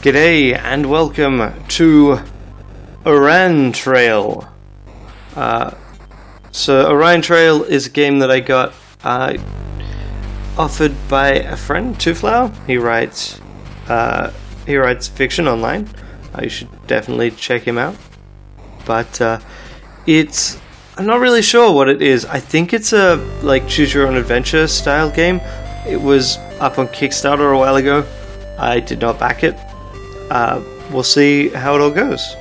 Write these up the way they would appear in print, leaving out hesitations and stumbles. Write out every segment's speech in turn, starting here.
G'day and welcome to Orion Trial. So Orion Trial is a game that I got offered by a friend, Twoflower. He writes fiction online. You should definitely check him out. But I'm not really sure what it is. I think it's a choose your own adventure style game. It was up on Kickstarter a while ago. I did not back it. We'll see how it all goes.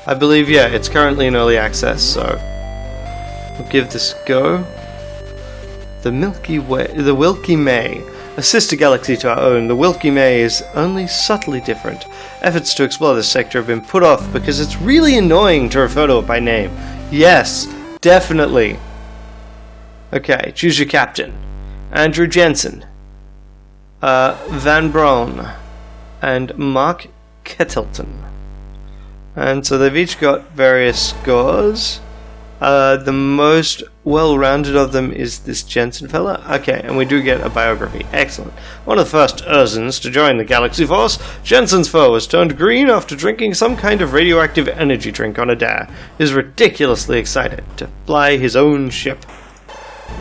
I believe, it's currently in early access, so we'll give this a go. The Wilkie May. A sister galaxy to our own, the Wilkie May is only subtly different. Efforts to explore this sector have been put off because it's really annoying to refer to it by name. Yes, definitely. Okay, choose your captain. Andrew Jensen. Van Braun and Mark Kettleton. And so they've each got various scores. The most well-rounded of them is this Jensen fella. Okay, and we do get a biography. Excellent. One of the first Urzons to join the Galaxy Force, Jensen's fur was turned green after drinking some kind of radioactive energy drink on a dare. He is ridiculously excited to fly his own ship.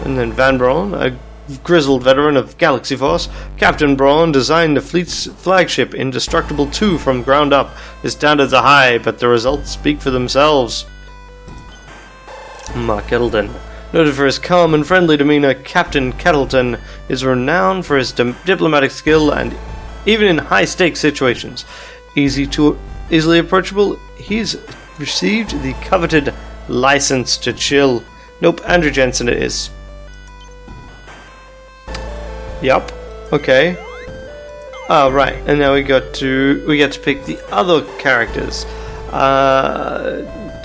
And then Van Braun, a grizzled veteran of Galaxy Force, Captain Braun designed the fleet's flagship Indestructible 2 from ground up. His standards are high, but the results speak for themselves. Mark Kettleton. Noted for his calm and friendly demeanor, Captain Kettleton is renowned for his diplomatic skill and even in high-stakes situations. Easily approachable, he's received the coveted license to chill. Nope, Andrew Jensen it is. Yup. Okay. Oh, right. And now we get to pick the other characters.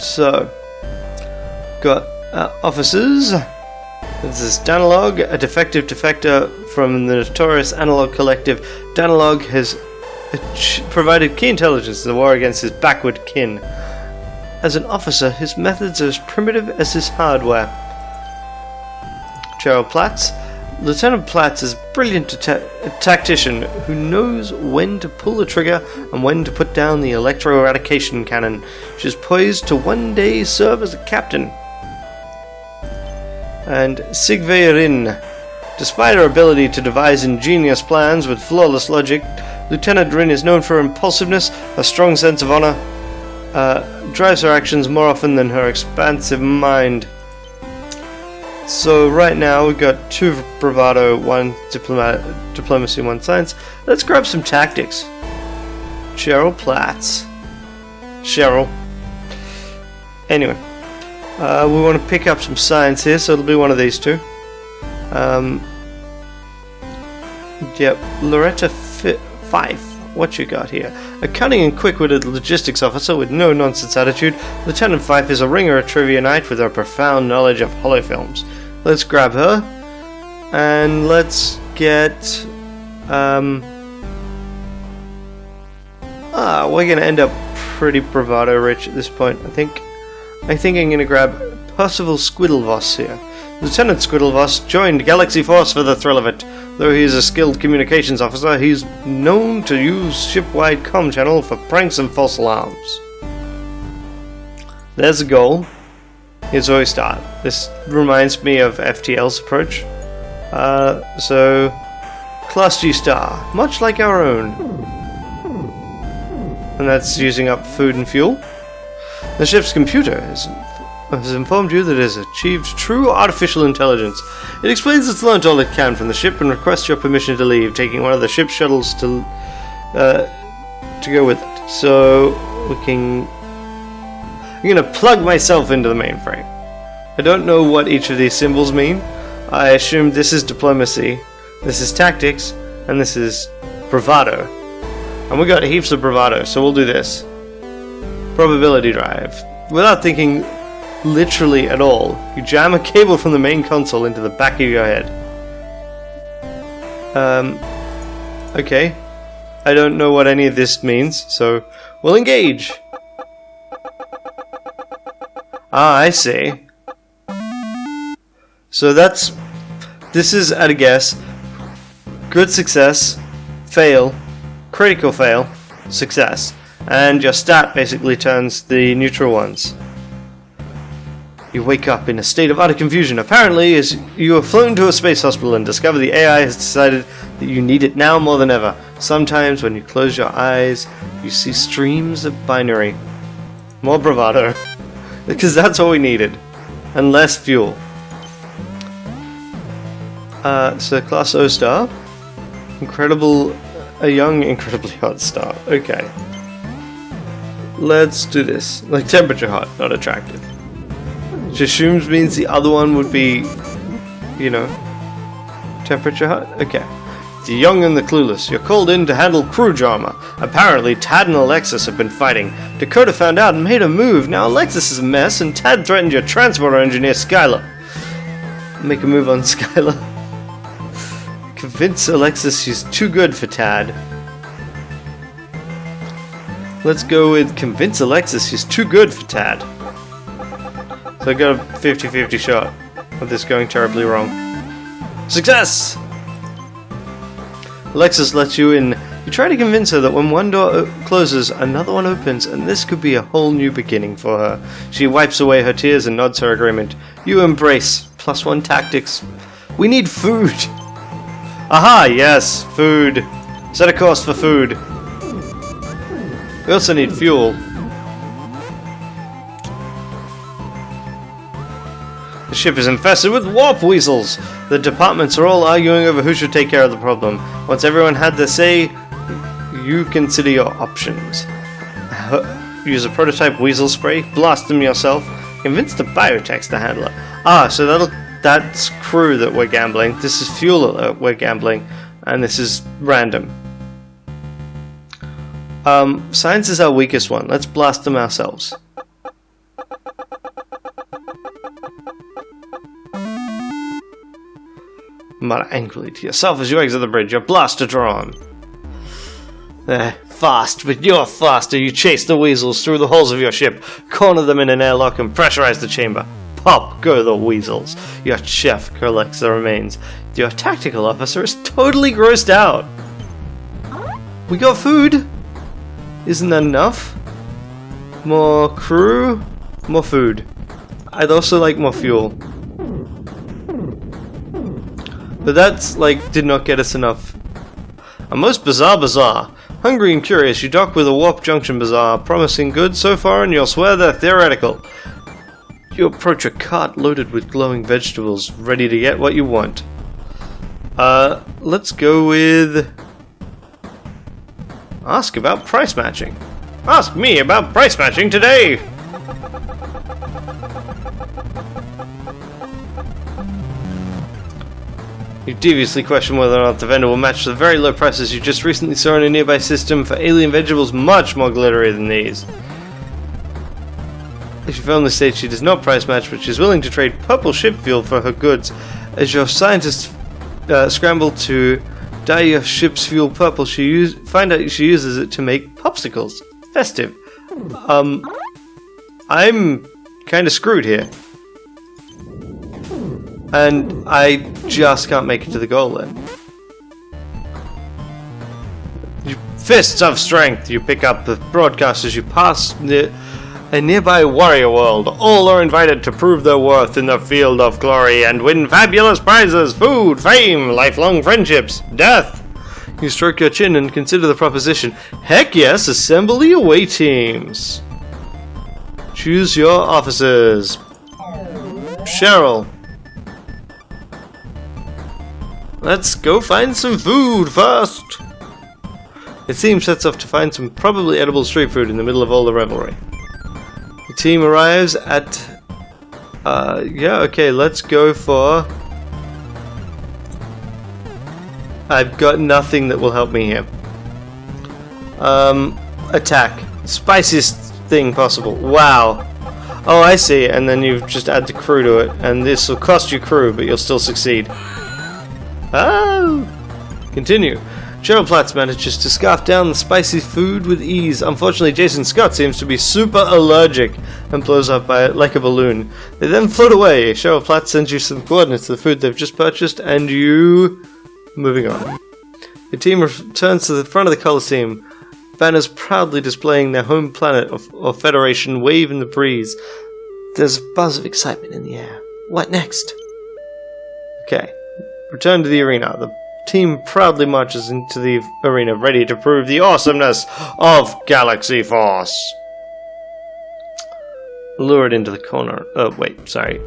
So got officers. This is Danilog, a defective defector from the notorious Analog Collective. Danilog has provided key intelligence in the war against his backward kin. As an officer, his methods are as primitive as his hardware. Gerald Platz. Lieutenant Platz is a brilliant tactician who knows when to pull the trigger and when to put down the electro-eradication cannon. She is poised to one day serve as a captain. And Sigve Rin. Despite her ability to devise ingenious plans with flawless logic, Lieutenant Rin is known for impulsiveness, a strong sense of honor, drives her actions more often than her expansive mind. So right now we've got 2 bravado, 1 diplomacy, 1 science. Let's grab some tactics. Cheryl Platz. Cheryl. Anyway, we want to pick up some science here, so it'll be one of these 2. Yep, Loretta Fife. What you got here? A cunning and quick-witted logistics officer with no-nonsense attitude, Lieutenant Fife is a ringer at trivia night with her profound knowledge of holofilms. Let's grab her, and let's get... we're gonna end up pretty bravado-rich at this point, I think I'm gonna grab Percival Squiddlevoss here. Lieutenant Squiddlevoss joined Galaxy Force for the thrill of it. Though he is a skilled communications officer, he's known to use ship-wide comm channel for pranks and false alarms. There's a goal. Here's where we start. This reminds me of FTL's approach. So, Class G Star, much like our own. And that's using up food and fuel. The ship's computer has informed you that it has achieved true artificial intelligence. It explains it's learnt all it can from the ship and requests your permission to leave, taking one of the ship's shuttles to go with it. So I'm gonna plug myself into the mainframe. I don't know what each of these symbols mean. I assume this is diplomacy, this is tactics, and this is bravado. And we got heaps of bravado, so we'll do this. Probability drive. Without thinking literally at all, you jam a cable from the main console into the back of your head. Okay. I don't know what any of this means, so we'll engage. Ah, I see. So this is, at a guess, good success, fail, critical fail, success. And your stat basically turns the neutral ones. You wake up in a state of utter confusion. Apparently, as you are flown to a space hospital and discover the AI has decided that you need it now more than ever. Sometimes when you close your eyes, you see streams of binary. More bravado. Because that's what we needed. And less fuel. So class O star. A young, incredibly hot star. Okay. Let's do this. Like temperature hot, not attractive. Which assumes means the other one would be, you know, temperature hot? Okay. The young and the clueless. You're called in to handle crew drama. Apparently, Tad and Alexis have been fighting. Dakota found out and made a move. Now Alexis is a mess, and Tad threatened your transporter engineer, Skylar. Make a move on Skylar. Convince Alexis she's too good for Tad. Let's go with convince Alexis she's too good for Tad. So I got a 50-50 shot of this going terribly wrong. Success! Alexis lets you in. You try to convince her that when one door closes, another one opens, and this could be a whole new beginning for her. She wipes away her tears and nods her agreement. You embrace. +1 tactics. We need food! Aha, yes, food. Set a course for food. We also need fuel. The ship is infested with warp weasels. The departments are all arguing over who should take care of the problem. Once everyone had their say, you consider your options. Use a prototype weasel spray, blast them yourself, convince the biotechs to handle it. Ah, so that's crew that we're gambling. This is fuel that we're gambling, and this is random. Science is our weakest one. Let's blast them ourselves. Mutter angrily to yourself as you exit the bridge, your blaster drawn. Fast, but you're faster. You chase the weasels through the holes of your ship, corner them in an airlock, and pressurize the chamber. Pop go the weasels. Your chef collects the remains. Your tactical officer is totally grossed out. We got food. Isn't that enough? More crew, more food. I'd also like more fuel. But that's, did not get us enough. A most bizarre bazaar. Hungry and curious, you dock with a Warp Junction bazaar, promising goods so far, and you'll swear they're theoretical. You approach a cart loaded with glowing vegetables, ready to get what you want. Let's go with... Ask about price matching. Ask me about price matching today! You deviously question whether or not the vendor will match the very low prices you just recently saw in a nearby system for alien vegetables much more glittery than these. She firmly states she does not price match, but she's willing to trade purple ship fuel for her goods. As your scientists scramble to dye your ship's fuel purple, find out she uses it to make popsicles. Festive. I'm kind of screwed here. And I just can't make it to the goal then. Fists of strength. You pick up the broadcast as you pass a nearby warrior world. All are invited to prove their worth in the field of glory and win fabulous prizes, food, fame, lifelong friendships, death. You stroke your chin and consider the proposition. Heck yes, assemble the away teams. Choose your officers. Cheryl. Let's go find some food first. The team sets off to find some probably edible street food in the middle of all the revelry. The team arrives at... let's go for... I've got nothing that will help me here. Attack. Spiciest thing possible. Wow. Oh, I see. And then you just add the crew to it. And this will cost you crew, but you'll still succeed. Oh! Continue. Cheryl Platts manages to scarf down the spicy food with ease. Unfortunately, Jason Scott seems to be super allergic and blows up like a balloon. They then float away. Cheryl Platts sends you some coordinates of the food they've just purchased, and you... Moving on. Your team returns to the front of the Coliseum, banners proudly displaying their home planet of Federation wave in the breeze. There's a buzz of excitement in the air. What next? Okay, return to the arena. The team proudly marches into the arena, ready to prove the awesomeness of Galaxy Force. Lured into the corner.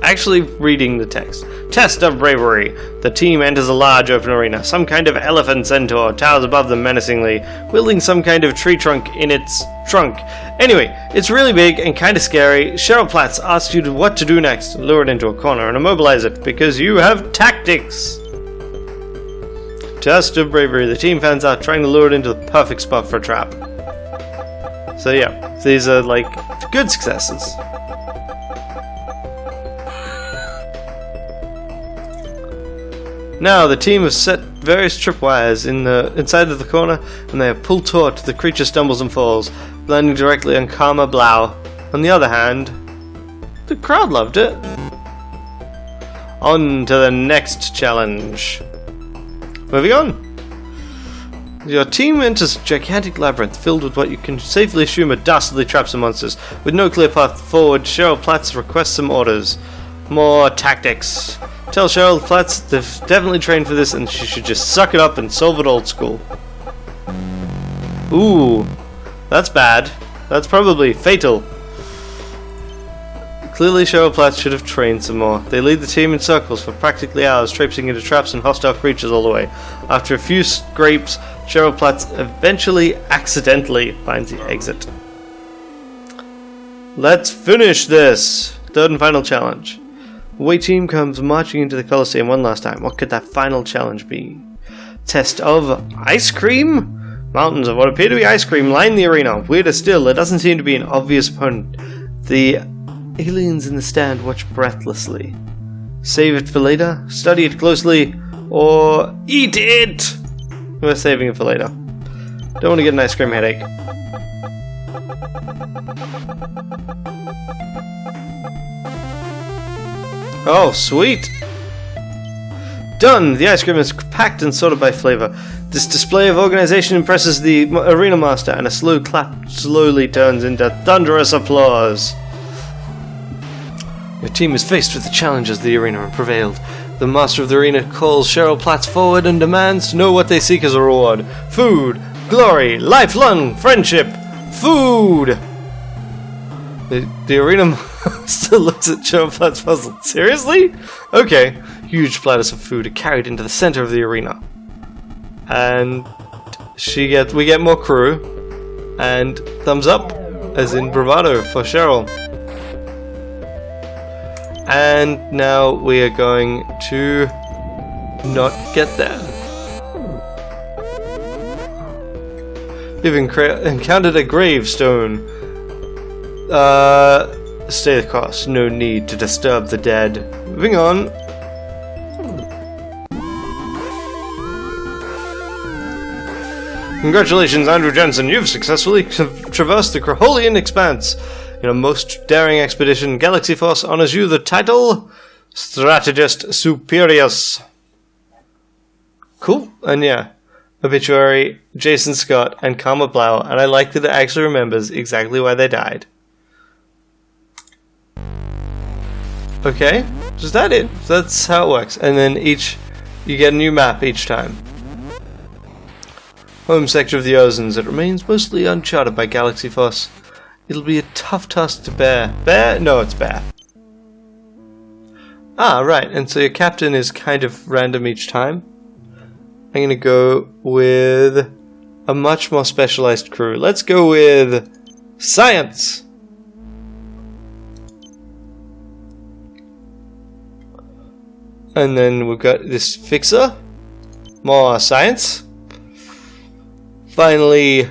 Actually reading the text. Test of bravery. The team enters a large open arena. Some kind of elephant centaur towers above them menacingly, wielding some kind of tree trunk in its trunk. Anyway, it's really big and kind of scary. Cheryl Platts asks you what to do next. Lure it into a corner and immobilize it, because you have tactics. Test of bravery. The team fans out, trying to lure it into the perfect spot for a trap. So yeah, these are like good successes. Now the team has set various tripwires inside of the corner, and they have pulled taut. The creature stumbles and falls, landing directly on Karma Blau. On the other hand, the crowd loved it. On to the next challenge. Moving on. Your team enters a gigantic labyrinth filled with what you can safely assume are dastardly traps and monsters. With no clear path forward, Cheryl Platts requests some orders. More tactics. Tell Cheryl Platts they've definitely trained for this and she should just suck it up and solve it old school. Ooh, that's bad. That's probably fatal. Clearly Cheryl Platts should have trained some more. They lead the team in circles for practically hours, traipsing into traps and hostile creatures all the way. After a few scrapes, Cheryl Platts eventually accidentally finds the exit. Let's finish this! Third and final challenge. Away team comes marching into the Coliseum one last time. What could that final challenge be? Test of ice cream? Mountains of what appear to be ice cream line the arena. Weirder still, there doesn't seem to be an obvious opponent. The aliens in the stand watch breathlessly. Save it for later, study it closely, or eat it! We're saving it for later. Don't want to get an ice cream headache. Oh, sweet! Done! The ice cream is packed and sorted by flavor. This display of organization impresses the arena master, and a slow clap slowly turns into thunderous applause. Your team is faced with the challenges of the arena and prevailed. The master of the arena calls Cheryl Platts forward and demands to know what they seek as a reward. Food, glory, lifelong friendship, food! The arena still looks at Cheryl Platts puzzled. Seriously? Okay. Huge platters of food are carried into the center of the arena. And we get more crew. And thumbs up, as in bravado for Cheryl. And now we are going to not get there. We've encountered a gravestone. Stay the course. No need to disturb the dead. Moving on. Congratulations, Andrew Jensen. You've successfully traversed the Kraholian Expanse. In a most daring expedition, Galaxy Force honors you the title Strategist Superius. Cool. And yeah, obituary, Jason Scott, and Karma Blau. And I like that it actually remembers exactly why they died. Okay, is that it? That's how it works. And then you get a new map each time. Home sector of the Ozons. It remains mostly uncharted by Galaxy Force. It'll be a tough task to bear. Bear? No, it's bear. Ah, right. And so your captain is kind of random each time. I'm going to go with a much more specialized crew. Let's go with science. And then we've got this fixer. More science. Finally,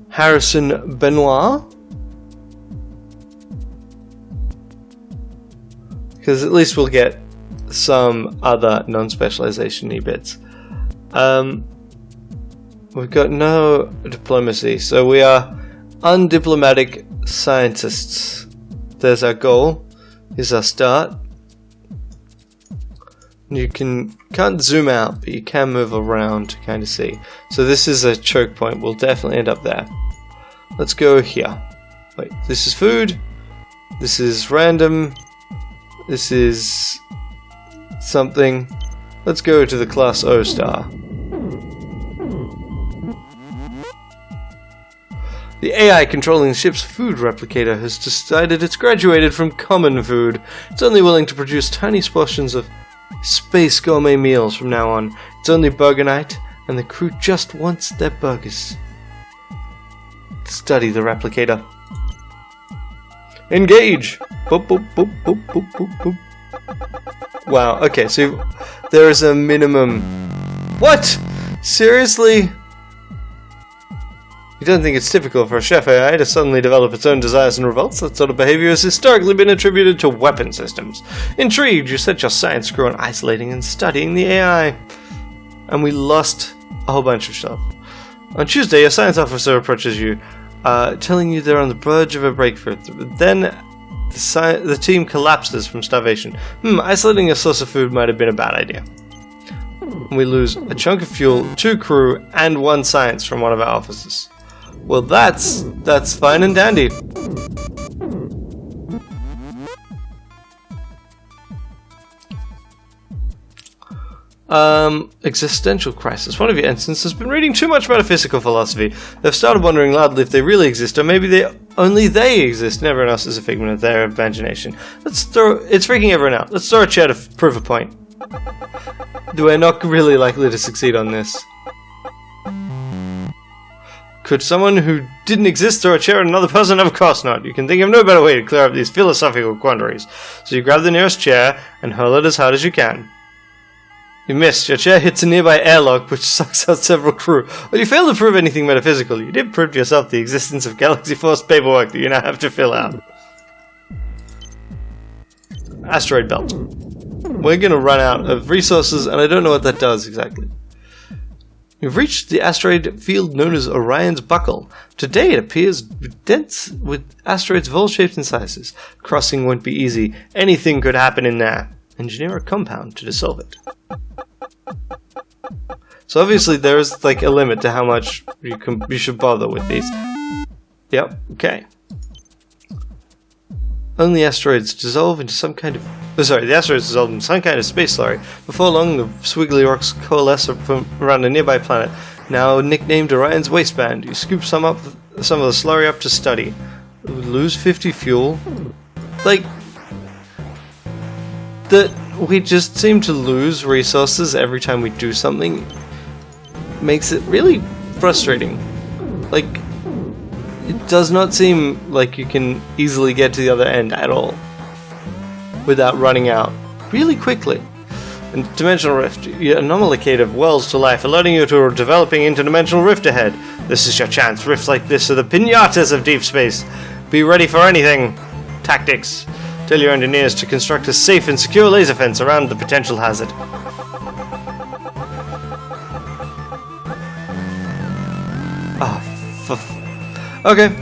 Harrison Benoit. Because at least we'll get some other non-specialization-y bits. We've got no diplomacy, so we are undiplomatic scientists. There's our goal. Here's our start. You can't zoom out, but you can move around to kind of see. So this is a choke point. We'll definitely end up there. Let's go here. Wait, this is food. This is random. This is something. Let's go to the class O star. The AI controlling the ship's food replicator has decided it's graduated from common food. It's only willing to produce tiny portions of space gourmet meals from now on. It's only burger night, and the crew just wants their burgers. Study the replicator. Engage! Boop, boop, boop, boop, boop, boop, boop. Wow, okay, so there is a minimum... What? Seriously? You don't think it's typical for a chef AI to suddenly develop its own desires and revolts? That sort of behavior has historically been attributed to weapon systems. Intrigued, you set your science crew on isolating and studying the AI. And we lost a whole bunch of stuff. On Tuesday, a science officer approaches you, telling you they're on the verge of a breakthrough. Then the team collapses from starvation. Isolating a source of food might have been a bad idea. We lose a chunk of fuel, 2 crew, and 1 science from one of our officers. Well, that's fine and dandy. Existential crisis. One of your ensigns has been reading too much metaphysical philosophy. They've started wondering loudly if they really exist, or maybe only they exist and everyone else is a figment of their imagination. It's freaking everyone out. Let's throw a chair to prove a point. We're not really likely to succeed on this. Could someone who didn't exist throw a chair at another person? Of course not. You can think of no better way to clear up these philosophical quandaries. So you grab the nearest chair and hurl it as hard as you can. You missed. Your chair hits a nearby airlock which sucks out several crew. Well, you failed to prove anything metaphysical. You did prove to yourself the existence of Galaxy Force paperwork that you now have to fill out. Asteroid belt. We're going to run out of resources, and I don't know what that does exactly. You've reached the asteroid field known as Orion's Buckle. Today it appears dense with asteroids of all shapes and sizes. Crossing won't be easy. Anything could happen in there. Engineer a compound to dissolve it. So obviously there is like a limit to how much you should bother with these. Yep, okay. Only asteroids dissolve into some kind of... the asteroids dissolve into some kind of space slurry. Before long, the squiggly rocks coalesce around a nearby planet, now nicknamed Orion's Waistband. You scoop some of the slurry up to study. Lose 50 fuel? Like... we just seem to lose resources every time we do something. Makes it really frustrating. Like... it does not seem like you can easily get to the other end at all without running out really quickly. And Dimensional Rift, your anomalicative wells to life, alerting you to a developing interdimensional rift ahead. This is your chance. Rifts like this are the pinatas of deep space. Be ready for anything. Tactics. Tell your engineers to construct a safe and secure laser fence around the potential hazard. Okay.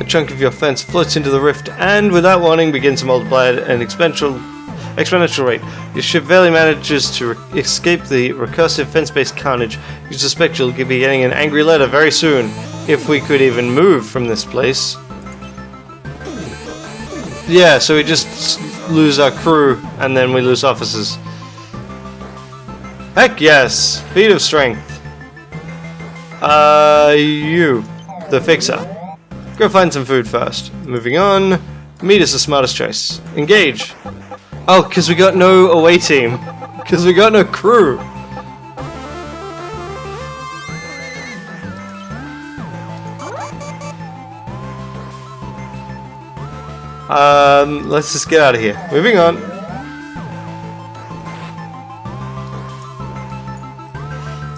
A chunk of your fence floats into the rift and, without warning, begins to multiply at an exponential rate. Your ship barely manages to escape the recursive fence-based carnage. You suspect you'll be getting an angry letter very soon, if we could even move from this place. Yeah, so we just lose our crew, and then we lose officers. Heck yes! Feat of strength. You. The fixer. Go find some food first. Moving on. Meat is the smartest choice. Engage. Oh, because we got no away team. Because we got no crew. Let's just get out of here. Moving on.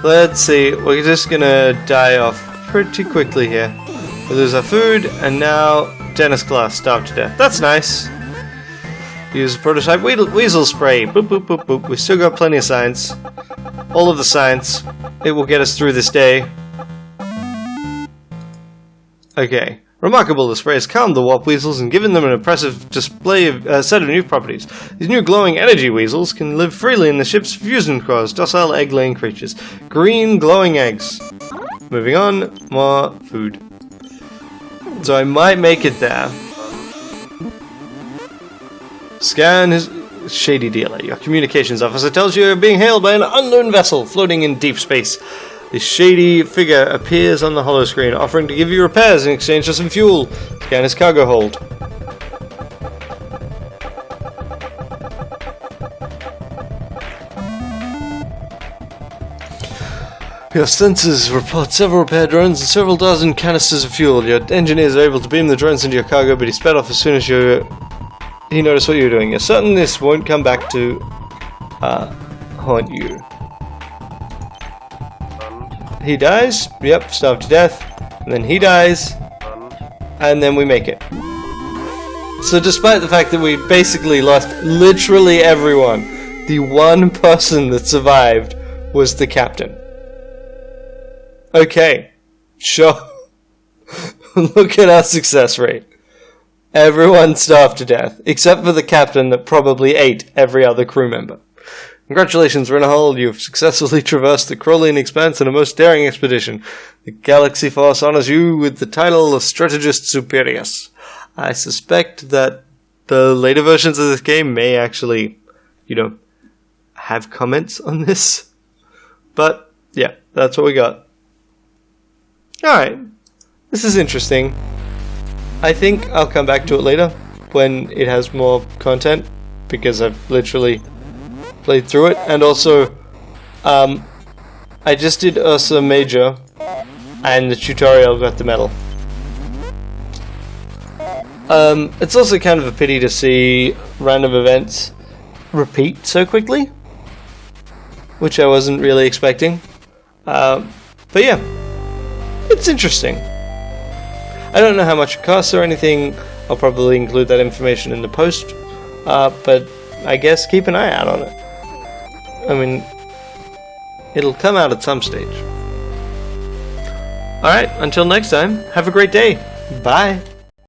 Let's see. We're just gonna die off pretty quickly here. We lose our food, and now dentist class starved to death. That's nice. Use prototype weasel spray. Boop, boop, boop, boop. We've still got plenty of science. All of the science. It will get us through this day. Okay. Remarkable, the spray has calmed the warp weasels and given them an impressive display of set of new properties. These new glowing energy weasels can live freely in the ship's fusion cores, docile egg-laying creatures. Green glowing eggs. Moving on, more food. So I might make it there. Scan his shady dealer. Your communications officer tells you you're being hailed by an unknown vessel floating in deep space. The shady figure appears on the holoscreen, offering to give you repairs in exchange for some fuel. Scan his cargo hold. Your sensors report several repair drones and several dozen canisters of fuel. Your engineers are able to beam the drones into your cargo, but he sped off as soon as he noticed what you were doing. You're certain this won't come back to haunt you. He dies, yep, starved to death, and then he dies, and then we make it. So despite the fact that we basically lost literally everyone, the one person that survived was the captain. Okay, sure. Look at our success rate. Everyone starved to death, except for the captain that probably ate every other crew member. Congratulations, Ranneko, you've successfully traversed the Crowlean Expanse in a most daring expedition. The Galaxy Force honors you with the title of Strategist Superius. I suspect that the later versions of this game may actually, have comments on this. But, yeah, that's what we got. Alright, this is interesting. I think I'll come back to it later, when it has more content, because I've literally played through it, and also I just did Ursa Major and the tutorial got the medal. It's also kind of a pity to see random events repeat so quickly, which I wasn't really expecting, but yeah, it's interesting. I don't know how much it costs or anything. I'll probably include that information in the post, but I guess keep an eye out on it. I mean, it'll come out at some stage. Alright, until next time, have a great day. Bye.